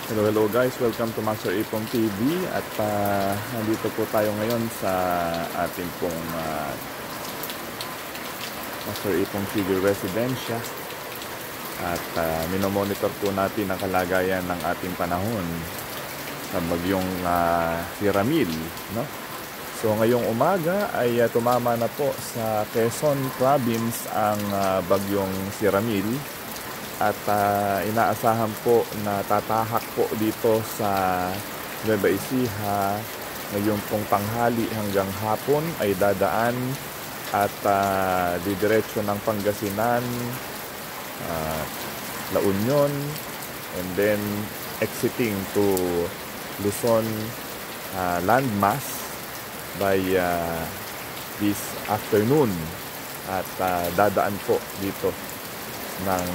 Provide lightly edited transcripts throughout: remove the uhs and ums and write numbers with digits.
Hello guys, welcome to Master Ipong TV at nandito po tayo ngayon sa ating pong Master Ipong TV Residensya at minomonitor po natin ang kalagayan ng ating panahon sa bagyong si Ramil, no? So ngayong umaga ay tumama na po sa Quezon Province ang bagyong si Ramil. At inaasahan po na tatahak po dito sa Nueva Ecija ngayong pong tanghali hanggang hapon ay dadaan at didiretso ng Pangasinan, La Union, and then exiting to Luzon landmass by this afternoon at dadaan po dito ng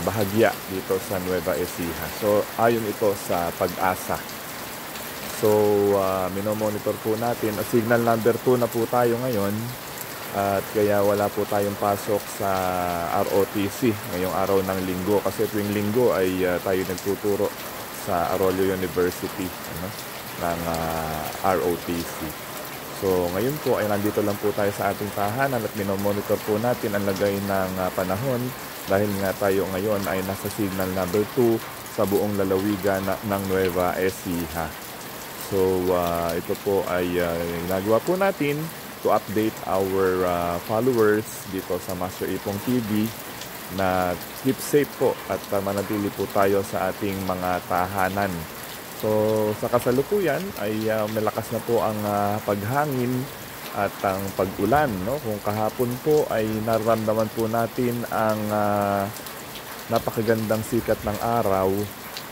bahagya dito sa Nueva Ecija. So ayon ito sa Pag-asa. So minomonitor po natin. Signal number 2 na po tayo ngayon at kaya wala po tayong pasok sa ROTC ngayong araw ng linggo kasi tuwing linggo ay tayo nagtuturo sa Arroyo University ng ROTC. So ngayon po ay nandito lang po tayo sa ating tahanan at minomonitor po natin ang lagay ng panahon dahil nga tayo ngayon ay nasa signal number 2 sa buong lalawigan ng Nueva Ecija. So ito po ay ginagawa po natin to update our followers dito sa Master Ipong TV na keep safe po at manatili po tayo sa ating mga tahanan. So sa kasalukuyan ay malakas na po ang paghangin at ang pag-ulan, no? Kung kahapon po ay nararamdaman po natin ang napakagandang sikat ng araw,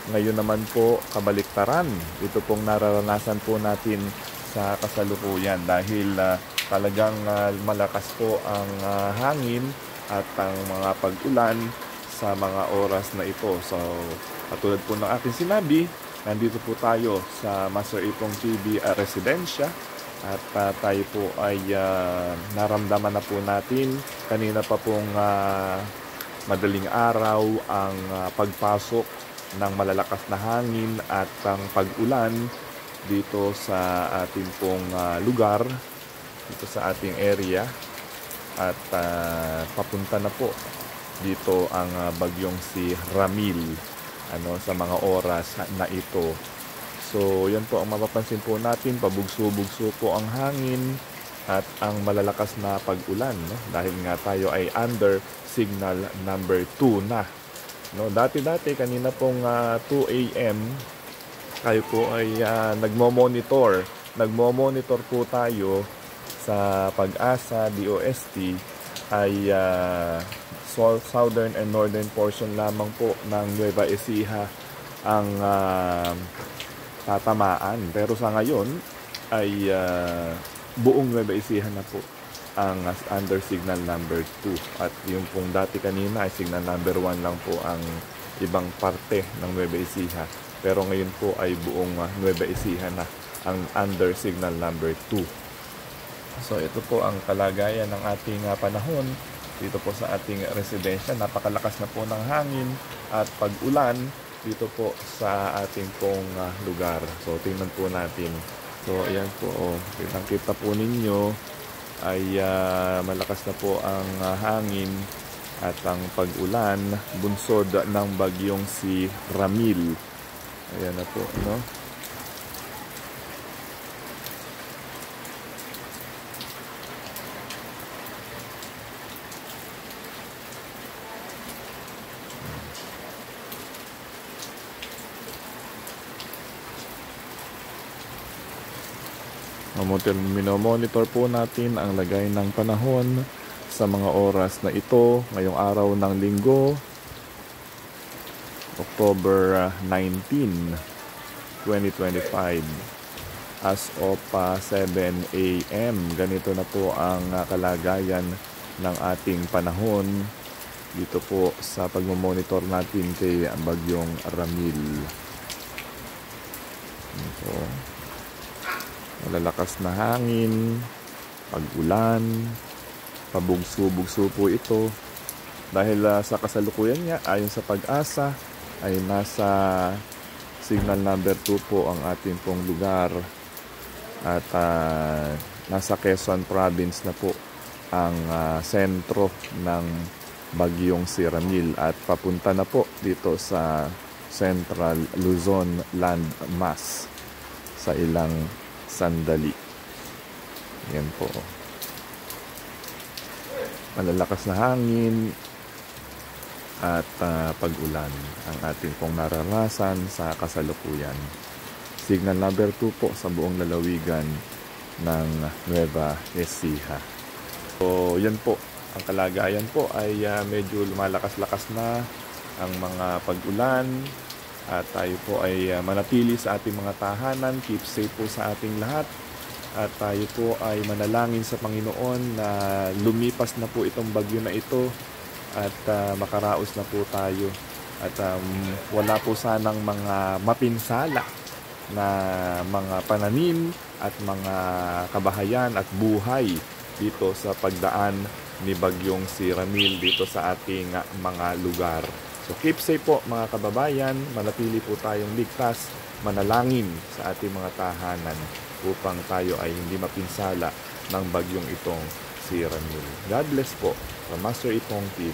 ngayon naman po kabaliktaran. Ito pong nararanasan po natin sa kasalukuyan dahil talagang malakas po ang hangin at ang mga pag-ulan sa mga oras na ito. So katulad po ng aking sinabi, nandito po tayo sa Master Ipong TV Residensya at tayo po ay naramdaman na po natin kanina pa pong madaling araw ang pagpasok ng malalakas na hangin at ang pag-ulan dito sa ating pong lugar, dito sa ating area at papunta na po dito ang bagyong si Ramil sa mga oras na ito. So yan po ang mapapansin po natin, pabugso-bugso po ang hangin at ang malalakas na pag-ulan, no? Dahil nga tayo ay under signal number 2 na, no? Dati kanina pong 2 AM tayo po ay nagmo-monitor po tayo sa Pag-asa DOST ay southern and northern portion lamang po ng Nueva Ecija ang tatamaan. Pero sa ngayon ay buong Nueva Ecija na po ang under signal number 2. At yung pong dati kanina ay signal number 1 lang po ang ibang parte ng Nueva Ecija. Pero ngayon po ay buong Nueva Ecija na ang under signal number 2. So ito po ang kalagayan ng ating panahon dito po sa ating residensya. Napakalakas na po ng hangin at pag-ulan dito po sa ating pong lugar. So tingnan po natin. So ayan po, kitang-kita po ninyo ay malakas na po ang hangin at ang pag-ulan bunsod ng bagyong si Ramil. Ayan na po, no? Minomonitor po natin ang lagay ng panahon sa mga oras na ito ngayong araw ng linggo, October 19, 2025. As of 7 AM, ganito na po ang kalagayan ng ating panahon dito po sa pagmamonitor natin kay bagyong Ramil. Ito. Malalakas na hangin, pag-ulan, pabugso-bugso po ito. Dahil sa kasalukuyan niya, ayon sa Pag-asa, ay nasa Signal number 2 po ang ating pong lugar. At nasa Quezon Province na po ang sentro ng bagyong si Ramil. At papunta na po dito sa Central Luzon landmass sa ilang sandali. Yan po. Malalakas na hangin at pag-ulan ang ating pong naranasan sa kasalukuyan. Signal number 2 po sa buong lalawigan ng Nueva Ecija. So yan po, ang kalagayan po ay medyo lumalakas-lakas na ang mga pag-ulan at tayo po ay manatili sa ating mga tahanan. Keep safe po sa ating lahat. At tayo po ay manalangin sa Panginoon na lumipas na po itong bagyo na ito at makaraos na po tayo. At wala po sanang mga mapinsala na mga pananim at mga kabahayan at buhay dito sa pagdaan ni bagyong si Ramil dito sa ating mga lugar. So keep safe po mga kababayan, manatili po tayong ligtas, manalangin sa ating mga tahanan upang tayo ay hindi mapinsala ng bagyong itong si Ramil. God bless po from Master Ipong TV.